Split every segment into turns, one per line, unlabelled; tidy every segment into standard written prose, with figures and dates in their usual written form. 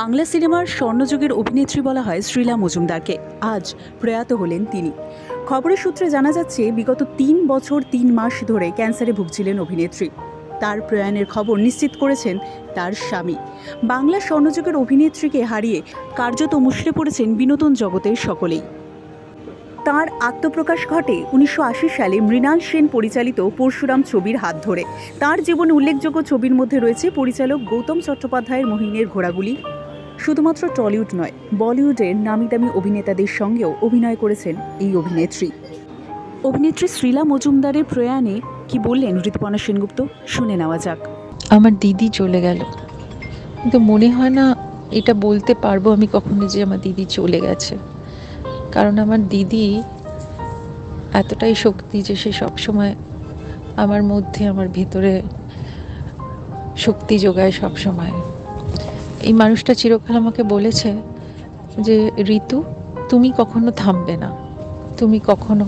বাংলা সিনেমার স্বর্ণযুগের অভিনেত্রী বলা হয় শ্রীলা মজুমদারকে। আজ প্রয়াত হলেন তিনি। খবরের সূত্রে জানা যাচ্ছে বিগত ৩ বছর ৩ মাস ধরে ক্যান্সারে ভুগছিলেন অভিনেত্রী। তার প্রয়াণের খবর নিশ্চিত করেছেন তার স্বামী। বাংলা স্বর্ণযুগের অভিনেত্রীকে হারিয়ে কার্যত মুষড়ে পড়েছেন বিনোদন জগতের সকলেই। তাঁর আত্মপ্রকাশ ঘটে ১৯৮০ সালে মৃণাল সেন পরিচালিত পরশুরাম ছবির হাত ধরে। তাঁর জীবনে উল্লেখযোগ্য ছবির মধ্যে রয়েছে পরিচালক গৌতম চট্টোপাধ্যায়ের মহিনের ঘোড়াগুলি। শুধুমাত্র টলিউড নয়, বলিউডের নামিদামি অভিনেতাদের সঙ্গেও অভিনয় করেছেন এই অভিনেত্রী। অভিনেত্রী শ্রীলা মজুমদারের প্রয়াণে কি বললেন ঋতুপর্ণা সেনগুপ্ত, শুনে নেওয়া যাক।
আমার দিদি চলে গেল, কিন্তু মনে হয় না এটা বলতে পারবো আমি কখনো যে আমার দিদি চলে গেছে। কারণ আমার দিদি এতটাই শক্তি যে সে সবসময় আমার মধ্যে, আমার ভেতরে শক্তি যোগায় সবসময়। এই মানুষটা চিরকাল আমাকে বলেছে যে ঋতু, তুমি কখনো থামবে না, তুমি কখনো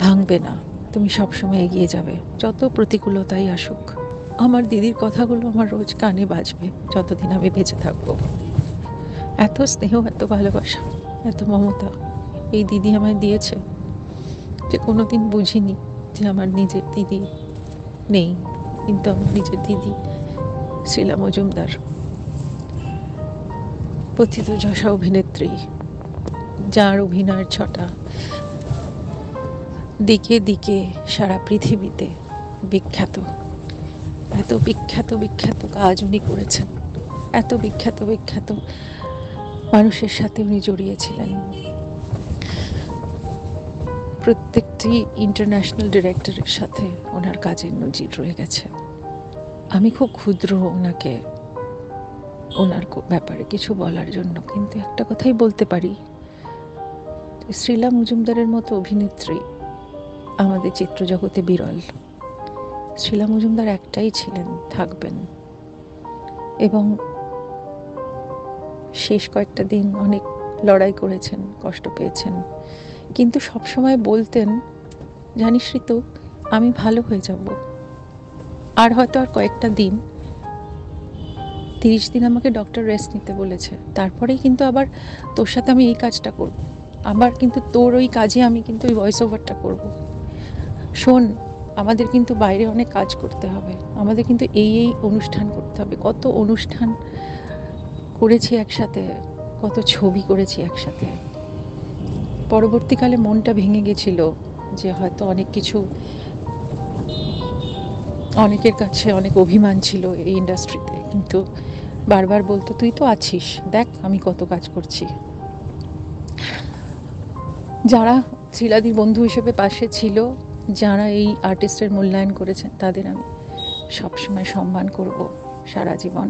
ভাঙবে না, তুমি সবসময় এগিয়ে যাবে, যত প্রতিকূলতাই আসুক। আমার দিদির কথাগুলো আমার রোজ কানে বাজবে যতদিন আমি বেঁচে থাকবো। এত স্নেহ, এত ভালোবাসা, এত মমতা এই দিদি আমায় দিয়েছে যে কোনোদিন বুঝিনি যে আমার নিজের দিদি নেই। কিন্তু আমার নিজের দিদি শ্রীলা মজুমদার, পথিতযশা অভিনেত্রী, যার অভিনয়ের ছটা দিকে দিকে সারা পৃথিবীতে বিখ্যাত। এত বিখ্যাত বিখ্যাত কাজ উনি করেছেন, এত বিখ্যাত বিখ্যাত মানুষের সাথে উনি জড়িয়েছিলেন। প্রত্যেকটি ইন্টারন্যাশনাল ডিরেক্টরের সাথে ওনার কাজের নজির রয়ে গেছে। আমি খুব ক্ষুদ্র ওনাকে, ওনার ব্যাপারে কিছু বলার জন্য, কিন্তু একটা কথাই বলতে পারি, শ্রীলা মজুমদারের মতো অভিনেত্রী আমাদের চিত্রজগতে বিরল। শ্রীলা মজুমদার একটাই ছিলেন, থাকবেন, এবং শেষ কয়েকটা দিন অনেক লড়াই করেছেন, কষ্ট পেয়েছেন, কিন্তু সবসময় বলতেন, জানিস ঋতু, আমি ভালো হয়ে যাব, আর হয়তো আর কয়েকটা দিন, 30 দিন আমাকে ডক্টর রেস্ট নিতে বলেছে, তারপরেই কিন্তু আবার তোর সাথে আমি এই কাজটা করব, আবার কিন্তু তোর ওই কাজে আমি কিন্তু ওই ভয়েস ওভারটা করব। শোন, আমাদের কিন্তু বাইরে অনেক কাজ করতে হবে, আমাদের কিন্তু এই অনুষ্ঠান করতে হবে। কত অনুষ্ঠান করেছি একসাথে, কত ছবি করেছি একসাথে। পরবর্তীকালে মনটা ভেঙে গেছিল যে হয়তো অনেক কিছু, অনেকের কাছে অনেক অভিমান ছিল এই ইন্ডাস্ট্রিতে, কিন্তু বারবার বলতো, তুই তো আছিস, দেখ আমি কত কাজ করছি। যারা শ্রীলাদির বন্ধু হিসেবে পাশে ছিল, যারা এই আর্টিস্টের মূল্যায়ন করেছেন, তাদের আমি সবসময় সম্মান করব সারা জীবন।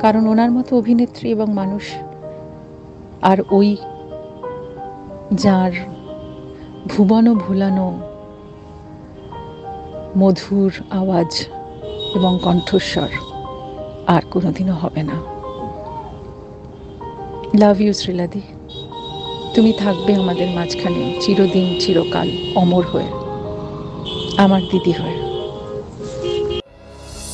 কারণ ওনার মতো অভিনেত্রী এবং মানুষ, আর ওই যার ভুবন ভুলানো মধুর আওয়াজ এবং কণ্ঠস্বর আর কোনোদিনও হবে না। লাভ ইউ শ্রীলাদি, তুমি থাকবে আমাদের মাঝখানে চিরদিন, চিরকাল, অমর হয়ে, আমার দিদি হয়ে।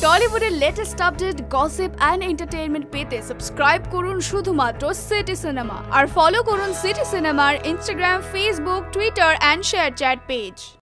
টলিউডের latest update, gossip and entertainment পেতে সাবস্ক্রাইব করুন শুধুমাত্র সিটি সিনেমা, আর ফলো করুন সিটি সিনেমার Instagram, Facebook, Twitter and ShareChat page.